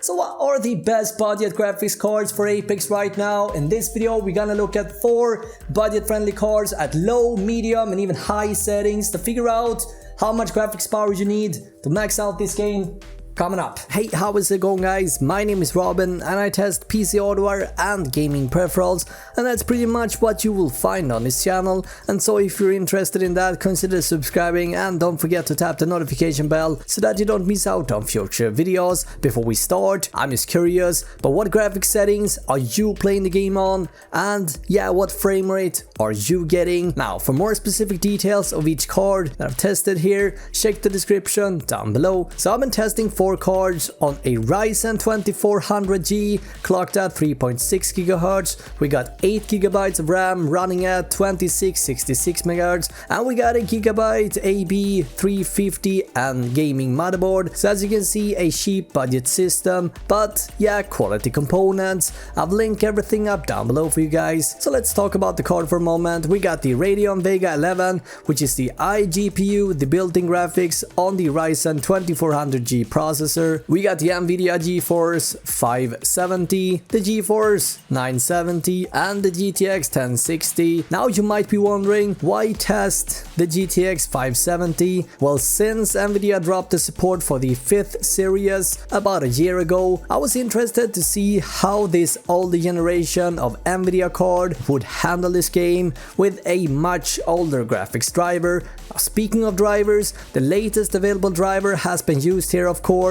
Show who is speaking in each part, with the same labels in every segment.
Speaker 1: So what are the best budget graphics cards for Apex right now? In this video we're gonna look at 4 budget friendly cards at low, medium and even high settings to figure out how much graphics power you need to max out this game. Coming up. Hey, how is it going guys? My name is Robin and I test PC hardware and gaming peripherals, and that's pretty much what you will find on this channel. And so if you're interested in that, consider subscribing and don't forget to tap the notification bell so that you don't miss out on future videos. Before we start, I'm just curious, but what graphics settings are you playing the game on? And yeah, what frame rate are you getting? Now, for more specific details of each card that I've tested here, check the description down below. So I've been testing 4 cards on a Ryzen 2400G clocked at 3.6 GHz. We got 8 GB of RAM running at 2666 MHz, and we got a Gigabyte AB350 and gaming motherboard. So as you can see, a cheap budget system, but yeah, quality components. I've linked everything up down below for you guys. So let's talk about the card for a moment. We got the Radeon Vega 11, which is the iGPU, the built-in graphics on the Ryzen 2400G processor. We got the Nvidia GeForce 570, the GeForce 970 and the GTX 1060. Now you might be wondering, why test the GTX 570? Well, since Nvidia dropped the support for the 5th series about a year ago, I was interested to see how this older generation of Nvidia card would handle this game with a much older graphics driver. Now, speaking of drivers, the latest available driver has been used here, of course,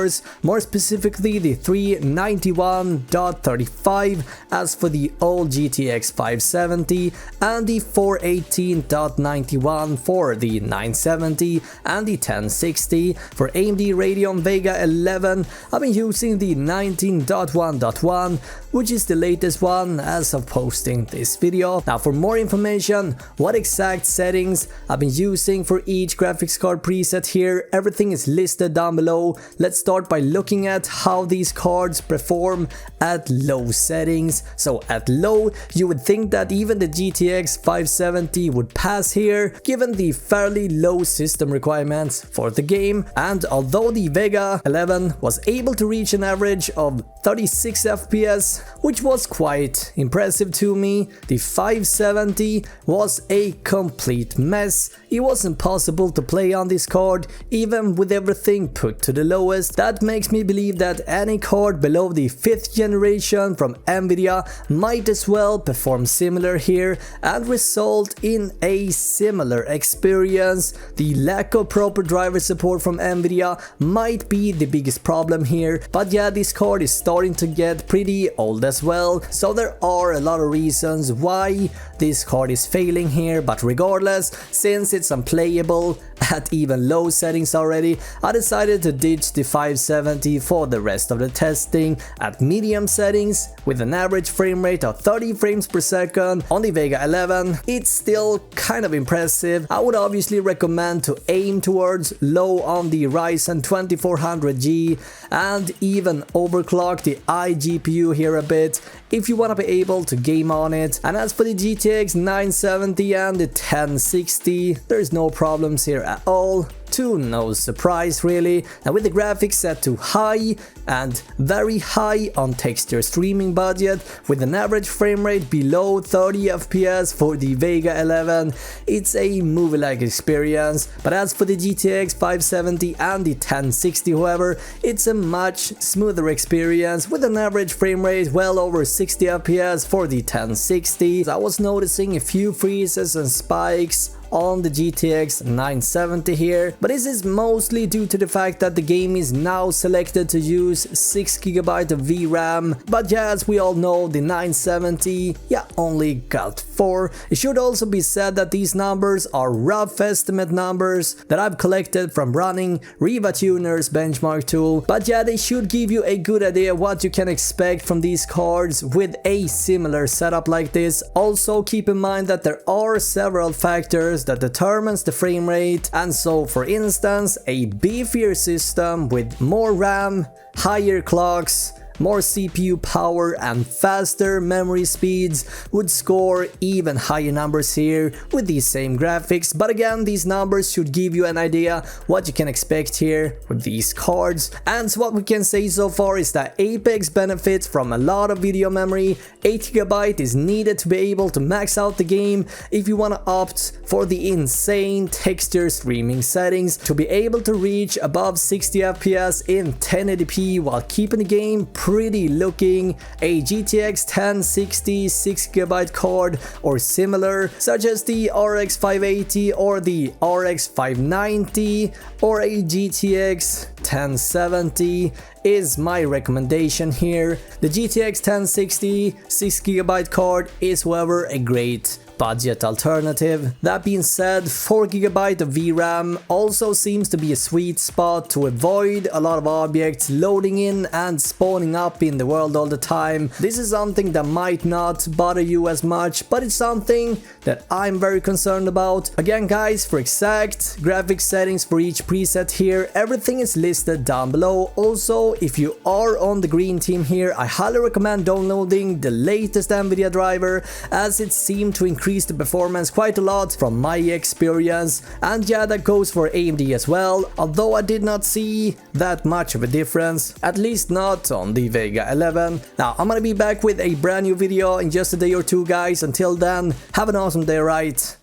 Speaker 1: more specifically the 391.35 as for the old GTX 570, and the 418.91 for the 970 and the 1060. For AMD Radeon Vega 11, I've been using the 19.1.1, which is the latest one as of posting this video. Now, for more information, what exact settings I've been using for each graphics card preset here, everything is listed down below. Let's start by looking at how these cards perform at low settings. So at low, you would think that even the GTX 570 would pass here, given the fairly low system requirements for the game. And although the Vega 11 was able to reach an average of 36 FPS, which was quite impressive to me, the 570 was a complete mess. It was impossible to play on this card, even with everything put to the lowest. That makes me believe that any card below the 5th generation from Nvidia might as well perform similar here and result in a similar experience. The lack of proper driver support from Nvidia might be the biggest problem here, but yeah, this card is starting to get pretty old as well, so there are a lot of reasons why this card is failing here. But regardless, since it's unplayable at even low settings already, I decided to ditch the 570 for the rest of the testing at medium settings with an average frame rate of 30 frames per second on the Vega 11. It's still kind of impressive. I would obviously recommend to aim towards low on the Ryzen 2400G and even overclock the iGPU here a bit if you want to be able to game on it. And as for the GTX 970 and the 1060, there's no problems here at all. To no surprise really, and with the graphics set to high and very high on texture streaming budget with an average frame rate below 30 FPS for the Vega 11, it's a movie-like experience. But as for the GTX 570 and the 1060, however, it's a much smoother experience with an average frame rate well over 60 FPS for the 1060. I was noticing a few freezes and spikes on the GTX 970 here, but this is mostly due to the fact that the game is now selected to use 6 GB of VRAM. But yeah, as we all know, the 970 only got 4. It should also be said that these numbers are rough estimate numbers that I've collected from running RivaTuner's benchmark tool, but yeah, they should give you a good idea what you can expect from these cards with a similar setup like this. Also keep in mind that there are several factors that determines the frame rate, and so for instance, a beefier system with more RAM, higher clocks, more CPU power and faster memory speeds would score even higher numbers here with these same graphics, but again, these numbers should give you an idea what you can expect here with these cards. And what we can say so far is that Apex benefits from a lot of video memory. 8GB is needed to be able to max out the game if you want to opt for the insane texture streaming settings to be able to reach above 60 FPS in 1080p while keeping the game pretty looking. A GTX 1060 6GB card or similar, such as the RX 580 or the RX 590 or a GTX 1070 is my recommendation here. The GTX 1060 6GB card is, however, a great budget alternative. That being said, 4GB of VRAM also seems to be a sweet spot to avoid a lot of objects loading in and spawning up in the world all the time. This is something that might not bother you as much, but it's something that I'm very concerned about. Again guys, for exact graphics settings for each preset here, everything is listed down below. Also, if you are on the green team here, I highly recommend downloading the latest Nvidia driver, as it seemed to increase the performance quite a lot from my experience. And yeah, that goes for AMD as well, although I did not see that much of a difference, at least not on the Vega 11. Now, I'm gonna be back with a brand new video in just a day or two guys. Until then, have an awesome day, right?